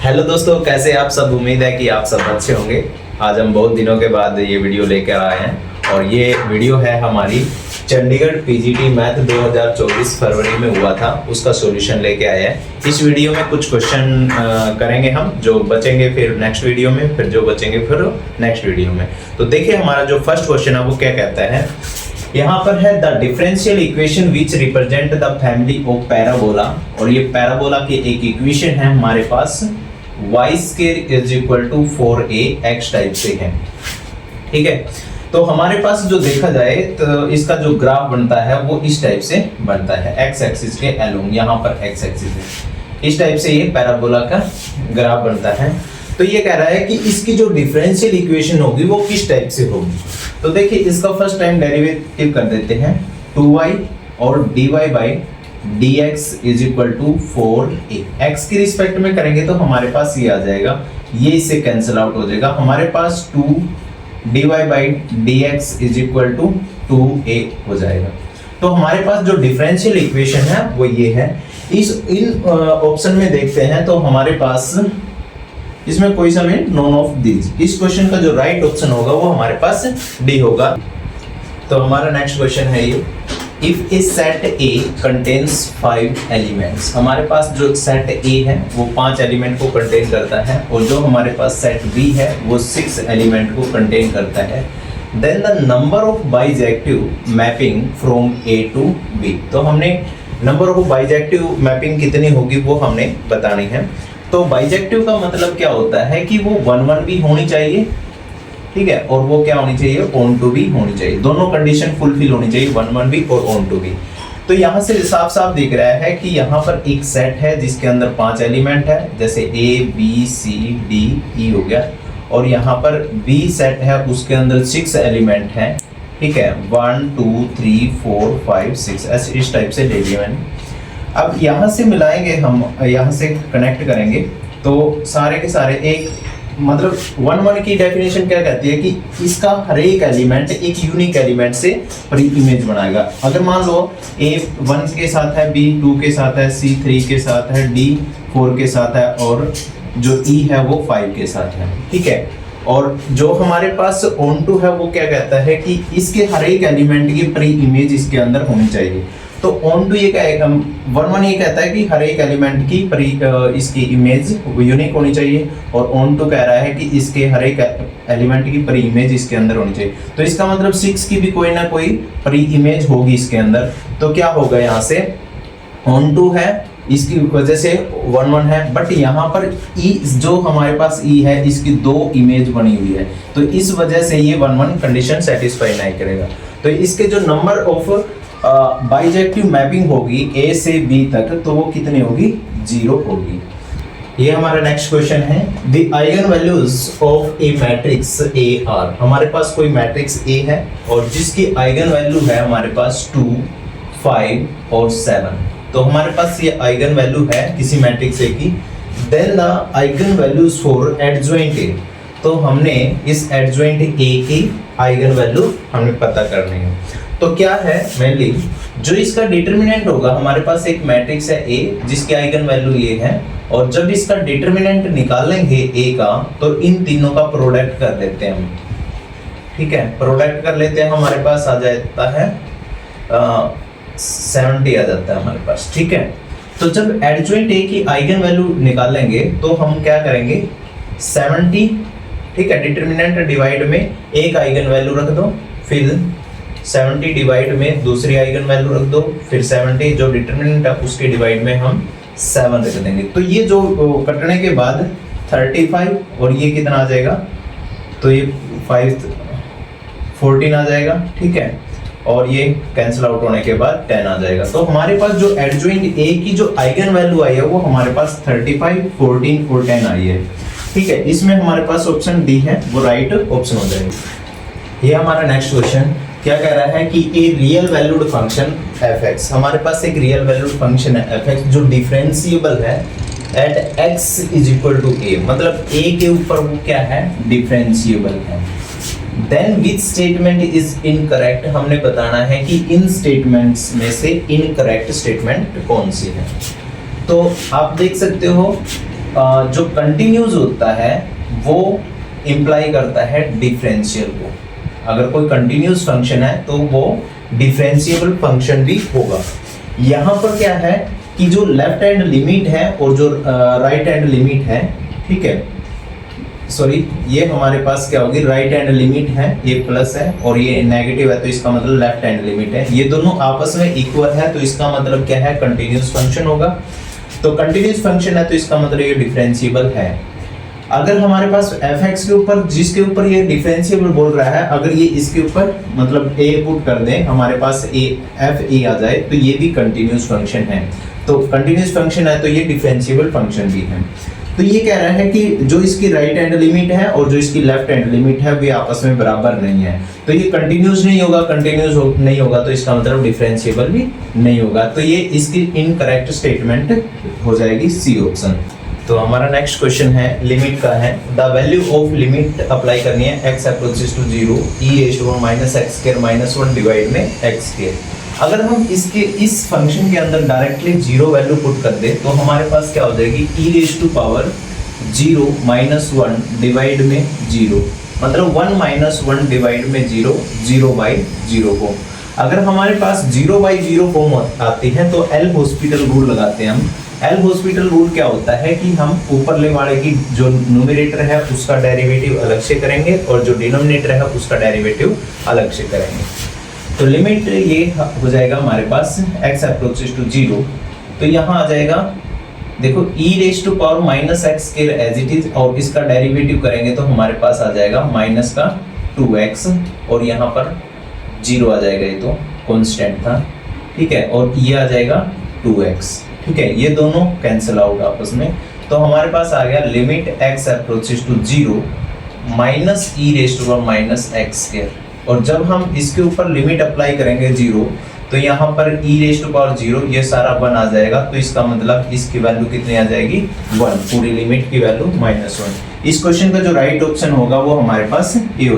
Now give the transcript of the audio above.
Hello दोस्तों, कैसे आप सब। उम्मीद है कि आप सब अच्छे होंगे। आज हम बहुत दिनों के बाद ये वीडियो लेकर आए हैं और ये वीडियो है हमारी चंडीगढ़ पीजीटी मैथ 2024 फरवरी में हुआ था, उसका सॉल्यूशन लेके आए हैं। इस वीडियो में कुछ क्वेश्चन करेंगे हम, जो बचेंगे फिर नेक्स्ट वीडियो में, फिर जो बचेंगे फिर नेक्स्ट वीडियो में। तो देखिए हमारा जो फर्स्ट क्वेश्चन है वो क्या कहता है। यहाँ पर है the differential equation which represent the family of parabola, और ये पैराबोला की एक इक्वेशन है हमारे पास y square is equal to 4ax type से है। ठीक है, तो हमारे पास जो देखा जाए तो इसका जो ग्राफ बनता है वो इस टाइप से बनता है, x एक्सिस के अलोंग, यहाँ पर x एक्सिस है, इस टाइप से ये पैराबोला का ग्राफ बनता है। तो ये कह रहा है कि इसकी जो डिफरेंशियल इक्वेशन होगी वो किस टाइप से होगी। तो देखिए इसका फर्स्ट टाइम डेरिवेटिव कर देते हैं, 2y और dy by dx is equal to 4a। x की रिस्पेक्ट में करेंगे तो हमारे पास ये आ जाएगा, ये इससे कैंसिल आउट हो जाएगा, हमारे पास 2 dy by dx is equal to 2a हो जाएगा। तो हमारे पास जो डिफरेंशियल इक्वेशन है वो ये है। इन ऑप्शन में देखते हैं तो हमारे पास इसमें कोई सा भी नॉन ऑफ दीज, इस क्वेश्चन का जो राइट ऑप्शन होगा वो हमारे पास डी होगा। तो हमारा नेक्स्ट क्वेश्चन है ये, if A set A contains 5 elements, हमारे पास जो सेट ए है वो 5 एलिमेंट को कंटेन करता है, और जो हमारे पास सेट बी है वो 6 एलिमेंट को कंटेन करता है। Then the number of bijective mapping from A to B, तो हमने नंबर ऑफ बाइजेक्टिव मैपिंग कितनी होगी वो हमने बतानी है। तो बाइजेक्टिव का मतलब क्या होता है कि वो 1-1 भी होनी चाहिए, ठीक है, और वो क्या होनी चाहिए, ऑन टू भी होनी चाहिए, दोनों कंडीशन फुलफिल होनी चाहिए, 1-1 भी और ऑन टू भी। तो यहाँ से साफ साफ दिख रहा है कि यहाँ पर एक सेट है जिसके अंदर 5 एलिमेंट है, जैसे A B C D E हो गया, और यहाँ पर बी सेट है उसके अंदर 6 एलिमेंट है, ठीक है, 1 2 3 4 5 6 ऐसे इस टाइप से ले लिया मैंने। अब यहाँ से मिलाएंगे हम, यहाँ से कनेक्ट करेंगे तो सारे के सारे एक, मतलब 1-1 की डेफिनेशन क्या कहती है कि इसका हर एक एलिमेंट एक यूनिक एलिमेंट से प्री इमेज बनाएगा। अगर मान लो A 1 के साथ है, B 2 के साथ है, C 3 के साथ है, D 4 के साथ है, और जो E है वो 5 के साथ है, ठीक है। और जो हमारे पास ऑन टू है वो क्या कहता है कि इसके हर एक एलिमेंट की प्री इमेज इसके अंदर होनी चाहिए। तो ऑन टू ये कहेगा, 1-1 ये कहता है कि हर एक एलिमेंट की इसकी इमेज यूनिक होनी चाहिए, और ऑन टू कह रहा है कि इसके हर एक एलिमेंट की प्री इमेज इसके अंदर होनी चाहिए। तो इसका मतलब 6 की भी कोई ना कोई प्री इमेज होगी इसके अंदर। तो क्या होगा, यहाँ से ऑन टू है, इसकी वजह से 1-1 है, बट यहाँ पर ई, जो हमारे पास ई है, इसकी 2 इमेज बनी हुई है, तो इस वजह से ये 1-1 कंडीशन सेटिस्फाई नहीं करेगा। तो इसके जो नंबर ऑफ बाइजेक्टिव मैपिंग होगी ए से बी तक, तो वो कितनी होगी, 0 होगी। ये हमारा नेक्स्ट क्वेश्चन है, the eigen values of A matrix A R, हमारे पास कोई मैट्रिक्स ए है और जिसकी आइगन वैल्यू है हमारे पास 2 5 और 7। तो हमारे पास ये आइगन वैल्यू है किसी मैट्रिक्स ए की। Then the eigen values for adjoint A, तो हमने इस एडजॉइंट ए की आइगन वैल्यू हमें पता करनी है। तो क्या है, मेनली जो इसका डिटरमिनेंट होगा, हमारे पास एक मैट्रिक्स है ए जिसकी आइगन वैल्यू ये है, और जब इसका डिटरमिनेंट निकालेंगे ए का तो इन तीनों का प्रोडक्ट कर लेते हैं हम, ठीक है, प्रोडक्ट कर लेते हैं, हमारे पास आ जाता है 70 आ जाता है हमारे पास, ठीक है। तो जब एडजॉइंट ए की आइगन वैल्यू निकालेंगे तो हम क्या करेंगे, 70, ठीक है, डिटरमिनेंट डिवाइड में एक आइगन वैल्यू रख दो, फिर 70 डिवाइड में दूसरी आइगन वैल्यू रख दो, फिर 70 जो डिटरमिनेंट है उसके डिवाइड में हम 7 रख देंगे। तो ये जो कटने के बाद 35, और ये कितना आ जाएगा, तो ये 14 आ जाएगा, ठीक है, और ये कैंसिल आउट होने के बाद 10 आ जाएगा। तो हमारे पास जो एडजॉइंट ए की जो आइगन वैल्यू आई है वो हमारे पास 35 14 और 10 आई है, ठीक है। इसमें हमारे पास ऑप्शन डी है, वो राइट ऑप्शन हो जाएगा। ये हमारा नेक्स्ट क्वेश्चन क्या कह रहा है कि a real valued function f(x), हमारे पास एक रियल वैल्यूड फंक्शन है f(x) जो डिफरेंशिएबल है at x is equal to a, मतलब a के ऊपर वो क्या है, डिफरेंशिएबल है। Then which statement is incorrect, हमने बताना है कि इन स्टेटमेंट्स में से इनकरेक्ट स्टेटमेंट कौन सी है। तो आप देख सकते हो जो कंटिन्यूज होता है वो इम्प्लाई करता है डिफरेंशियल को। अगर कोई कंटिन्यूस फंक्शन है तो वो डिफरेंशिएबल फंक्शन भी होगा। यहाँ पर क्या है कि जो लेफ्ट हैंड लिमिट है और जो राइट हैंड लिमिट है, ठीक है, सॉरी, ये हमारे पास क्या होगी, राइट हैंड लिमिट है, ये प्लस है और ये नेगेटिव है, तो इसका मतलब लेफ्ट हैंड लिमिट है। ये दोनों आपस में इक्वल है, तो इसका मतलब क्या है, कंटिन्यूस फंक्शन होगा। तो कंटिन्यूस फंक्शन है तो इसका मतलब ये डिफरेंशिएबल है। अगर हमारे पास fx के ऊपर, जिसके ऊपर ये डिफरेंशिएबल बोल रहा है, अगर ये इसके ऊपर मतलब a पुट कर दें, हमारे पास f आ जाए, तो ये भी कंटिन्यूस फंक्शन है। तो कंटिन्यूस फंक्शन है तो ये डिफरेंशिएबल फंक्शन भी है। तो ये कह रहा है कि जो इसकी राइट हैंड लिमिट है और जो इसकी लेफ्ट हैंड लिमिट है वे आपस में बराबर नहीं है, तो ये कंटिन्यूस नहीं होगा। कंटिन्यूस नहीं होगा तो इसका मतलब डिफरेंशिएबल भी नहीं होगा। तो ये इसकी इनकरेक्ट स्टेटमेंट हो जाएगी, सी ऑप्शन। तो हमारा नेक्स्ट क्वेश्चन है, लिमिट का है। The value of limit apply करनी है x approaches to 0 e⁻x² -1 divide में x²। अगर हम इसके इस फंक्शन के अंदर डायरेक्टली 0 वैल्यू पुट कर दे तो हमारे पास क्या हो जाएगी, e⁻0 -1 डिवाइड में 0, मतलब 1 - 1 डिवाइड में 0, 0/0 को। अगर हमारे पास 0/0 फॉर्म आती है तो एल हॉस्पिटल रूल लगाते हैं हम। एल हॉस्पिटल रूल क्या होता है कि हम ऊपरले वाले की जो न्यूमरेटर है उसका डेरिवेटिव अलग से करेंगे और जो डिनोमिनेटर है उसका डेरिवेटिव अलग से करेंगे। तो लिमिट ये हो जाएगा हमारे पास x अप्रोचेस टू 0, तो यहाँ आ जाएगा, देखो e⁻x² एज इट इज, और इसका डेरिवेटिव करेंगे तो हमारे पास आ जाएगा -2x और यहाँ पर 0 आ जाएगा, ये तो कांस्टेंट था, ठीक है, और ये आ जाएगा 2x, ठीक है, ये दोनों कैंसिल आउट आपस में। तो हमारे पास आ गया limit x approaches to 0 e⁻x²। और जब हम इसके ऊपर लिमिट अप्लाई करेंगे 0, तो यहाँ पर e⁻0 ये सारा 1 आ जाएगा, तो इसका मतलब इसकी वैल्यू कितनी आ जाएगी, 1, पूरी लिमिट की वैल्यू -1। इस क्वेश्चन का जो राइट ऑप्शन होगा वो हमारे पास ये